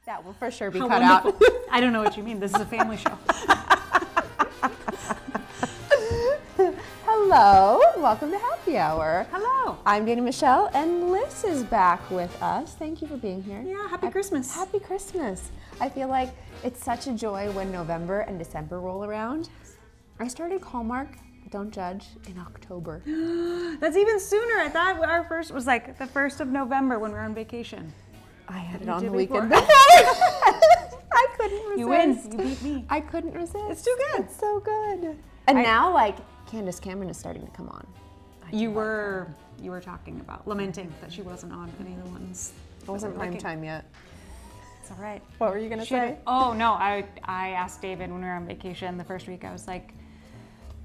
That will for sure be How cut wonderful. out. I don't know what you mean. This is a family show. Hello, welcome to Happy Hour. Hello. I'm Dana Michelle, and Liz is back with us. Thank you for being here. Yeah, happy Christmas. Happy Christmas. I feel like it's such a joy when November and December roll around. I started Hallmark, don't judge, in October. That's even sooner. I thought our first was like the 1st of November when we were on vacation. I had it You on did the before. weekend. I couldn't resist. You win. You beat me. I couldn't resist. It's too good. It's so good. And now, like, Candace Cameron is starting to come on. You were talking about lamenting that she wasn't on any of the ones. It wasn't prime time yet. It's all right. What were you gonna say? Oh no, I asked David when we were on vacation the first week. I was like,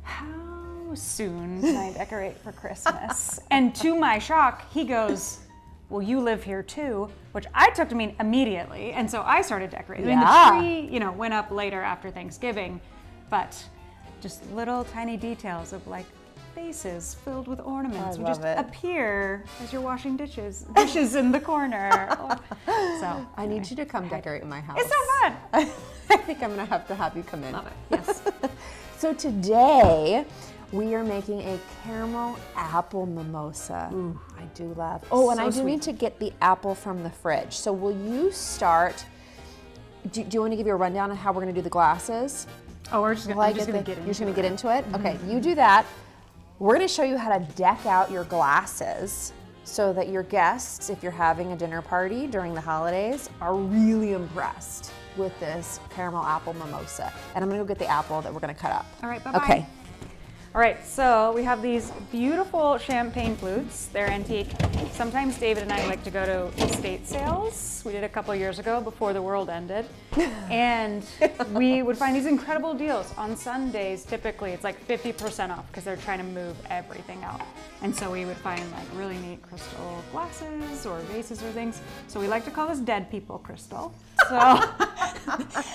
how soon can I decorate for Christmas? And to my shock, he goes, well, you live here too, which I took to mean immediately. And so I started decorating. Yeah. I mean, the tree, went up later after Thanksgiving, but just little tiny details of like vases filled with ornaments would just appear as you're washing dishes in the corner. So I need you to come decorate in my house. it's so fun. I think I'm gonna have you come in. Love it. Yes. So today we are making a caramel apple mimosa. Ooh, I do love. Oh, and So I do sweet. need to get the apple from the fridge. So will you start? Do you want to give you a rundown on how we're gonna do the glasses? Oh, we're just gonna, You're I'm just just gonna gonna get into get into it. Okay, you do that. We're gonna show you how to deck out your glasses so that your guests, if you're having a dinner party during the holidays, are really impressed with this caramel apple mimosa. And I'm gonna go get the apple that we're gonna cut up. All right, bye-bye. Okay. All right, so we have these beautiful champagne flutes. They're antique. Sometimes David and I like to go to estate sales. We did a couple years ago before the world ended. And we would find these incredible deals. On Sundays, typically, it's like 50% off because they're trying to move everything out. And so we would find like really neat crystal glasses or vases or things. So we like to call this dead people crystal. So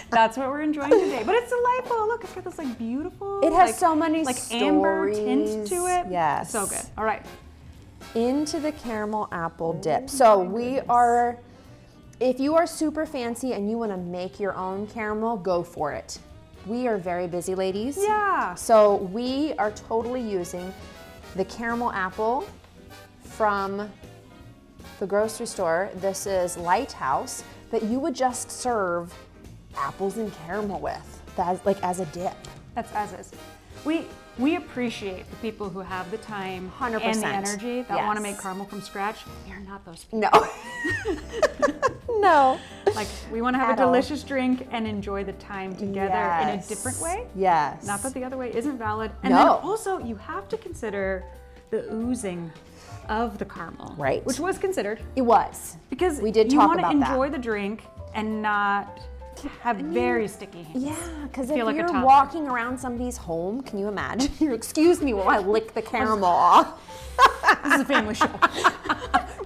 that's what we're enjoying today. But it's delightful. Look, it's got this like beautiful, It has so many like amber tint stories. to it. Yes. So good. All right. Into the caramel apple dip. So we are, if you are super fancy and you want to make your own caramel, go for it. We are very busy ladies. Yeah. So we are totally using the caramel apple from the grocery store. This is Lighthouse that you would just serve apples and caramel with, that's like as a dip. That's as is. We appreciate the people who have the time 100%. and the energy that want to Yes. make caramel from scratch. We are not those people. No. No. Like, we want to have At a all. delicious drink and enjoy the time together in a Yes. different way. Yes. Not that the other way isn't valid. And No. then also, you have to consider the oozing of the caramel. Right. Which was considered. It was. Because We did you talk want to about that. enjoy the drink and not have very sticky hands. Yeah, because if Feel like a you're toddler. walking around somebody's home, can you imagine? You're, excuse me while I lick the caramel off. This is a family show.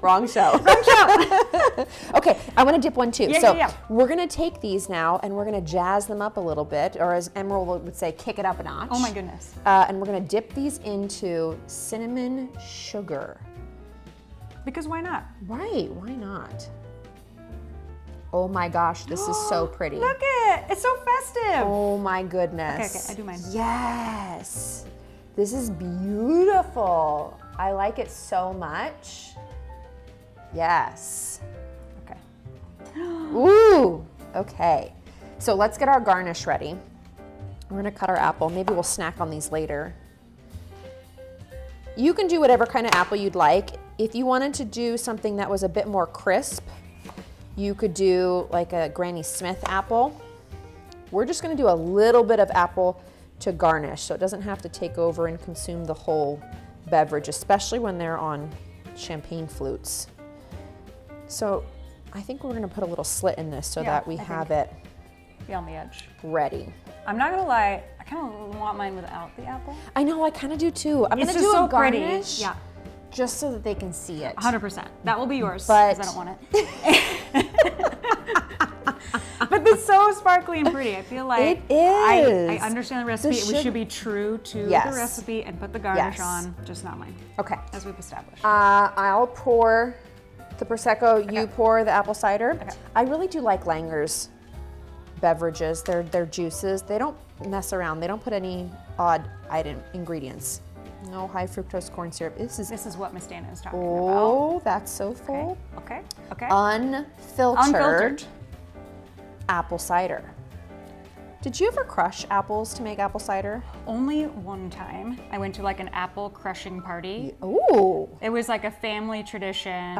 Wrong show. Okay, I want to dip one too. Yeah, so yeah. we're going to take these now and we're going to jazz them up a little bit, or as Emerald would say, kick it up a notch. Oh my goodness. And we're going to dip these into cinnamon sugar. Because why not? Right, why not? Oh my gosh, this is so pretty. Look it! It's so festive. Oh my goodness. Okay, I do mine. Yes. This is beautiful. I like it so much. Yes. Okay. Ooh, okay. So let's get our garnish ready. We're gonna cut our apple. Maybe we'll snack on these later. You can do whatever kind of apple you'd like. If you wanted to do something that was a bit more crisp, you could do like a Granny Smith apple. We're just gonna do a little bit of apple to garnish so it doesn't have to take over and consume the whole beverage, especially when they're on champagne flutes. So I think we're gonna put a little slit in this so Yeah, that we I have think. it Be on the edge. ready. I'm not gonna lie, I kind of want mine without the apple. I know, I kind of do too. I'm It's gonna just do so a garnish pretty. Yeah, just so that they can see it. 100%. That will be yours, But- because I don't want it. But it's so sparkly and pretty. I feel like It is. I understand the recipe. The We should be true to Yes. the recipe and put the garnish Yes. on, just not mine, Okay. as we've established. I'll pour The Prosecco, you pour the apple cider. Okay. I really do like Langer's beverages, their juices. They don't mess around. They don't put any odd ingredients. No high fructose corn syrup. This is what Miss Dana is talking about. oh, that's so full. Okay. Unfiltered apple cider. Did you ever crush apples to make apple cider? Only one time. I went to like an apple crushing party. Ooh. It was like a family tradition.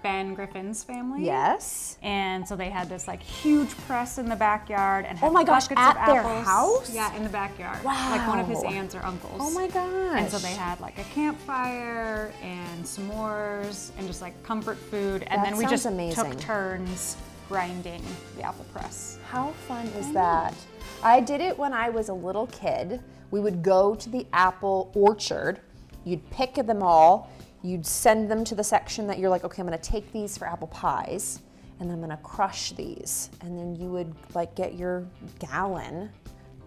Ben Griffin's family. Yes. And so they had this like huge press in the backyard and had Oh my gosh, buckets at of their apples. house? Yeah, in the backyard. Wow. Like one of his aunts or uncles. Oh my gosh. And so they had like a campfire and s'mores and just like comfort food. And That then we sounds just amazing. took turns grinding the apple press. How fun is that? I did it when I was a little kid. We would go to the apple orchard. You'd pick them all. You'd send them to the section that you're like, okay, I'm gonna take these for apple pies and I'm gonna crush these. And then you would like get your gallon.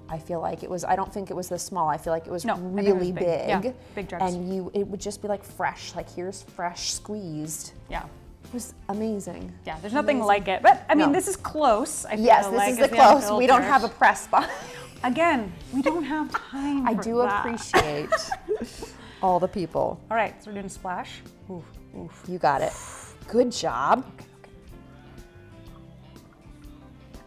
I feel like it was, I don't think it was this small. I feel like it was No, I think it was really big. big. Yeah, big jugs. And it would just be like fresh, like here's fresh squeezed. Yeah. It was amazing. Yeah, there's nothing like it. But I mean, No. this is close. I Yes, feel this like, is as the close. We don't unfiltered. have a press spot. Again, we don't have time I for do that. appreciate all the people. All right, so we're doing a splash. Oof, oof. You got it. Good job.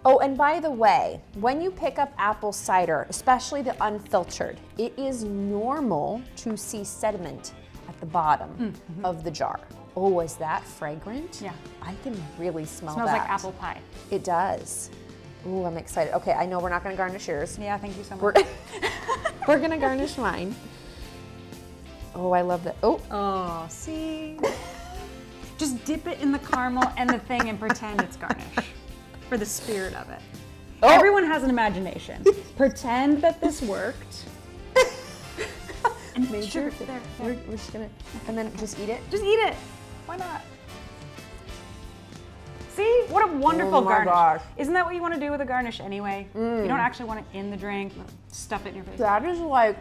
Oh, and by the way, when you pick up apple cider, especially the unfiltered, it is normal to see sediment at the bottom of the jar. Oh, is that fragrant? Yeah. I can really smell Smells that. like apple pie. It does. Ooh, I'm excited. Okay, I know we're not gonna garnish yours. Yeah, thank you so We're, much. we're gonna garnish mine. Oh, I love that. Oh, Oh, see? Just dip it in the caramel and the thing and pretend it's Garnish for the spirit of it. Oh. Everyone has an imagination. Pretend that this worked. And Major. sure, there. we're just gonna, and then just eat it. Just eat it. Why not? See? What a wonderful Oh my garnish. gosh. Isn't that what you want to do with a garnish anyway? You don't actually want it in the drink. Stuff it in your face. That is like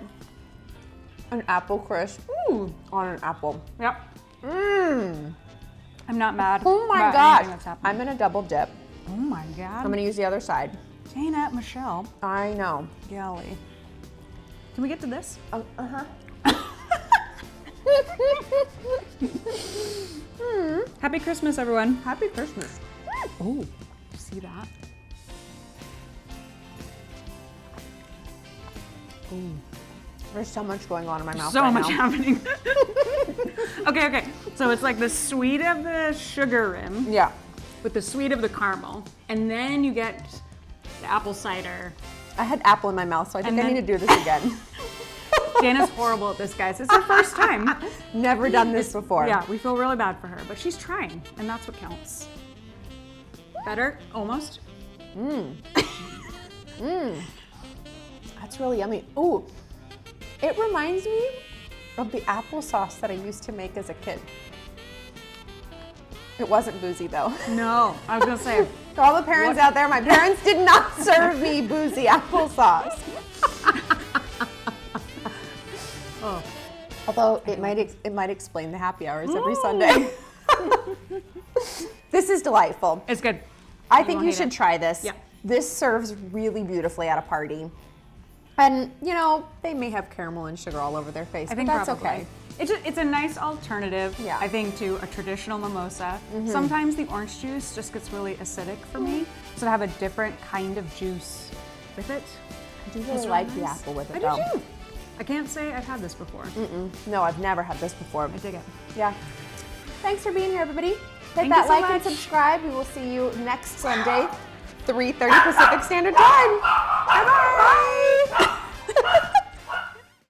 an apple crisp on an apple. Yep. Mmm. I'm not mad Oh my about gosh. anything that's happening. I'm gonna double dip. Oh my God. I'm gonna use the other side. Dana, Michelle. I know. Golly. Can we get to this? Uh-huh. Happy Christmas, everyone. Happy Christmas. Oh, see that? There's so much going on in my mouth So right much now. happening. Okay. So it's like the sweet of the sugar rim Yeah. with the sweet of the caramel. And then you get the apple cider. I had apple in my mouth, so I think And I need then- to do this again. Dana's horrible at this, guys. It's her first time. Never done this before. Yeah, we feel really bad for her, but she's trying, and that's what counts. Better? Almost. That's really yummy. Ooh, it reminds me of the applesauce that I used to make as a kid. It wasn't boozy though. No, I was gonna say, To all the parents out there, my parents did not serve me boozy applesauce. oh, Although it might explain the happy hours every Sunday. This is delightful. it's good. I think won't you hate should it. try this. Yeah. This serves really beautifully at a party. And, you know, they may have caramel and sugar all over their face, I think but that's probably. okay. It's a nice alternative, Yeah. I think, to a traditional mimosa. Sometimes the orange juice just gets really acidic for me, so to have a different kind of juice with it. I do is really really like the nice. apple with it, I though. do too. I can't say I've had this before. No, I've never had this before. I dig it. Yeah. Thanks for being here, everybody. Hit Thank that you so like and much. subscribe. We will see you next Sunday, 3:30 Pacific Standard Time. Bye-bye. Bye.